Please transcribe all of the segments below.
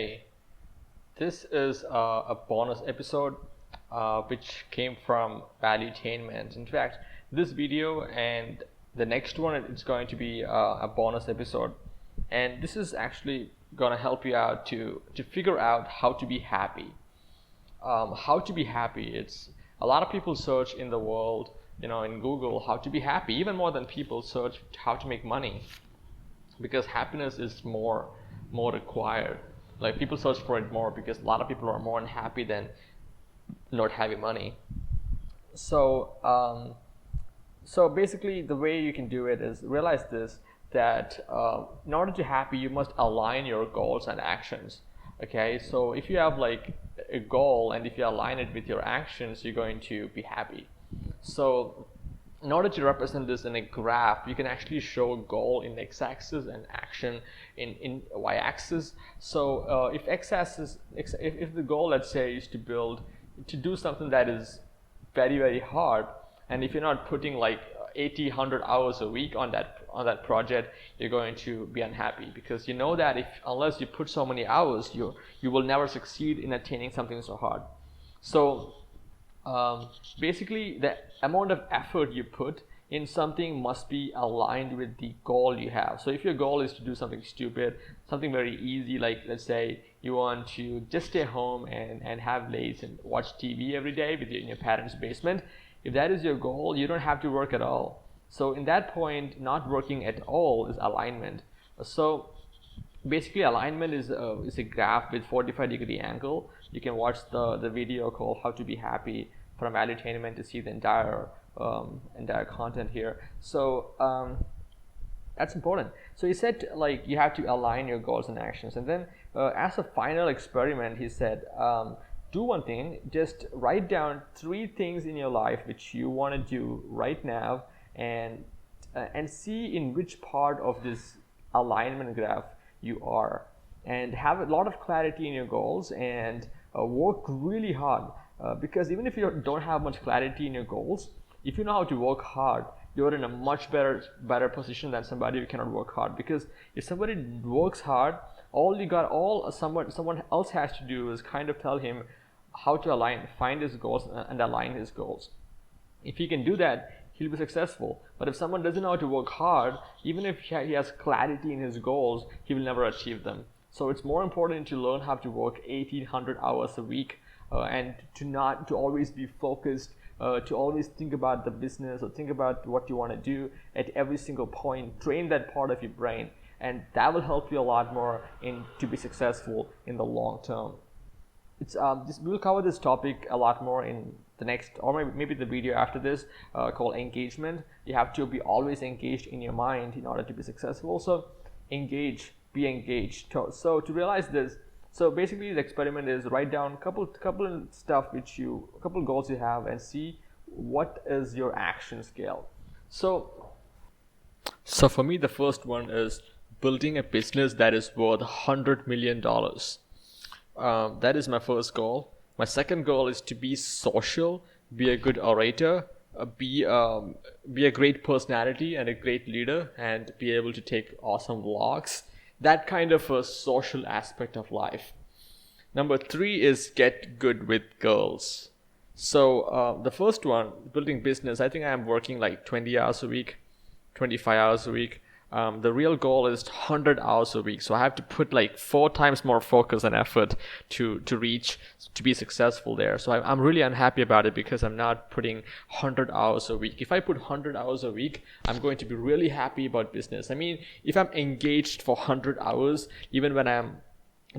Hey, this is a bonus episode which came from valuetainment. In fact, this video and the next one it's going to be a bonus episode, and this is actually going to help you out to figure out how to be happy. How to be happy. It's a lot of people search in the world, in Google, how to be happy. Even more than people search how to make money, because happiness is more required. Like people search for it more because a lot of people are more unhappy than not having money. So basically the way you can do it is realize this, that in order to happy you must align your goals and actions. Okay, so if you have like a goal and if you align it with your actions, you're going to be happy. So in order to represent this in a graph, you can actually show goal in x-axis and action in y-axis. So if x-axis, if the goal, let's say, is to do something that is very, very hard, and if you're not putting like 80-100 hours a week on that project, you're going to be unhappy, because you know that unless you put so many hours, you will never succeed in attaining something so hard. So basically the amount of effort you put in something must be aligned with the goal you have. So if your goal is to do something stupid, something very easy, like let's say you want to just stay home and have lates and watch TV every day in your parents' basement, if that is your goal, you don't have to work at all. So in that point, not working at all is alignment. So basically alignment is a graph with 45-degree angle. You can watch the video called How to Be Happy from valuetainment to see the entire content here. So that's important. So he said, like, you have to align your goals and actions, and then as a final experiment, he said, do one thing, just write down 3 things in your life which you want to do right now, and see in which part of this alignment graph you are, and have a lot of clarity in your goals, and work really hard, because even if you don't have much clarity in your goals, if you know how to work hard, you're in a much better position than somebody who cannot work hard. Because if somebody works hard, all someone else has to do is kind of tell him how to find his goals and align his goals. If he can do that, he'll be successful. But if someone doesn't know how to work hard, even if he has clarity in his goals, he will never achieve them. So it's more important to learn how to work 1,800 hours a week, and to always be focused, to always think about the business or think about what you want to do at every single point. Train that part of your brain, and that will help you a lot more to be successful in the long term. We'll cover this topic a lot more in the next, or maybe the video after this, called engagement. You have to be always engaged in your mind in order to be successful. So be engaged. So to realize this, so basically the experiment is write down a couple goals you have, and see what is your action scale. So for me, the first one is building a business that is worth $100 million. That is my first goal. My second goal is to be social, be a good orator, be a great personality and a great leader, and be able to take awesome vlogs. That kind of a social aspect of life. Number 3 is get good with girls. So the first one, building business, I think I'm working like 20 hours a week, 25 hours a week. The real goal is 100 hours a week. So I have to put like 4 times more focus and effort to be successful there. So I'm really unhappy about it, because I'm not putting 100 hours a week. If I put 100 hours a week, I'm going to be really happy about business. I mean, if I'm engaged for 100 hours, even when I'm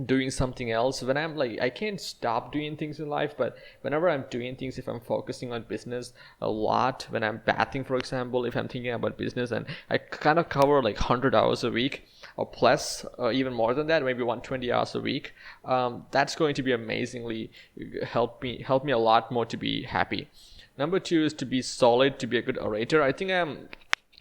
doing something else, when I'm like, I can't stop doing things in life, but whenever I'm doing things, if I'm focusing on business a lot, when I'm bathing, for example, if I'm thinking about business, and I kind of cover like 100 hours a week or plus, or even more than that, maybe 120 hours a week, that's going to be amazingly help me a lot more to be happy. Number 2 is to be solid, to be a good orator. I think I'm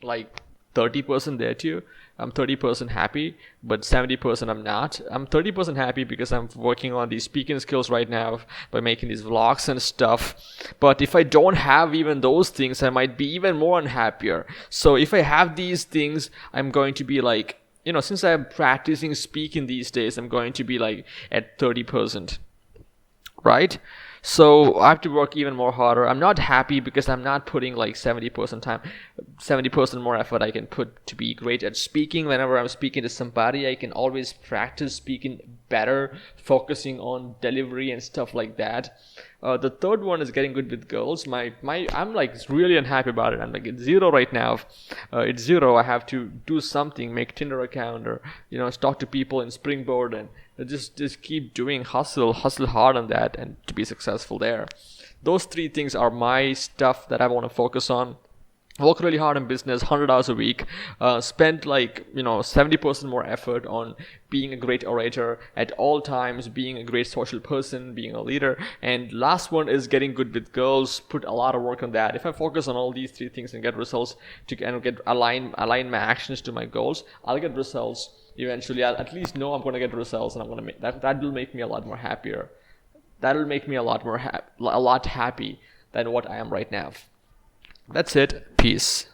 like 30% there too. I'm 30% happy, but 70% I'm not. I'm 30% happy because I'm working on these speaking skills right now by making these vlogs and stuff. But if I don't have even those things, I might be even more unhappier. So if I have these things, I'm going to be like since I'm practicing speaking these days, I'm going to be like at 30%, right? So I have to work even more harder. I'm not happy because I'm not putting like 70% time, 70% more effort I can put to be great at speaking. Whenever I'm speaking to somebody, I can always practice speaking better, focusing on delivery and stuff like that. The third one is getting good with girls. I'm like really unhappy about it. I'm like it's 0 right now. It's 0. I have to do something, make Tinder account, or talk to people in Springboard, and just keep doing hustle hard on that, and to be successful there. Those 3 things are my stuff that I want to focus on. Work really hard in business, 100 hours a week, spend like 70% more effort on being a great orator at all times, being a great social person, being a leader. And last one is getting good with girls. Put a lot of work on that. If I focus on all these 3 things and get results, and get align my actions to my goals, I'll get results eventually. I'll at least know I'm going to get results, and I'm going to make that will make me a lot more happier. That'll make me a lot happy than what I am right now. That's it. Peace.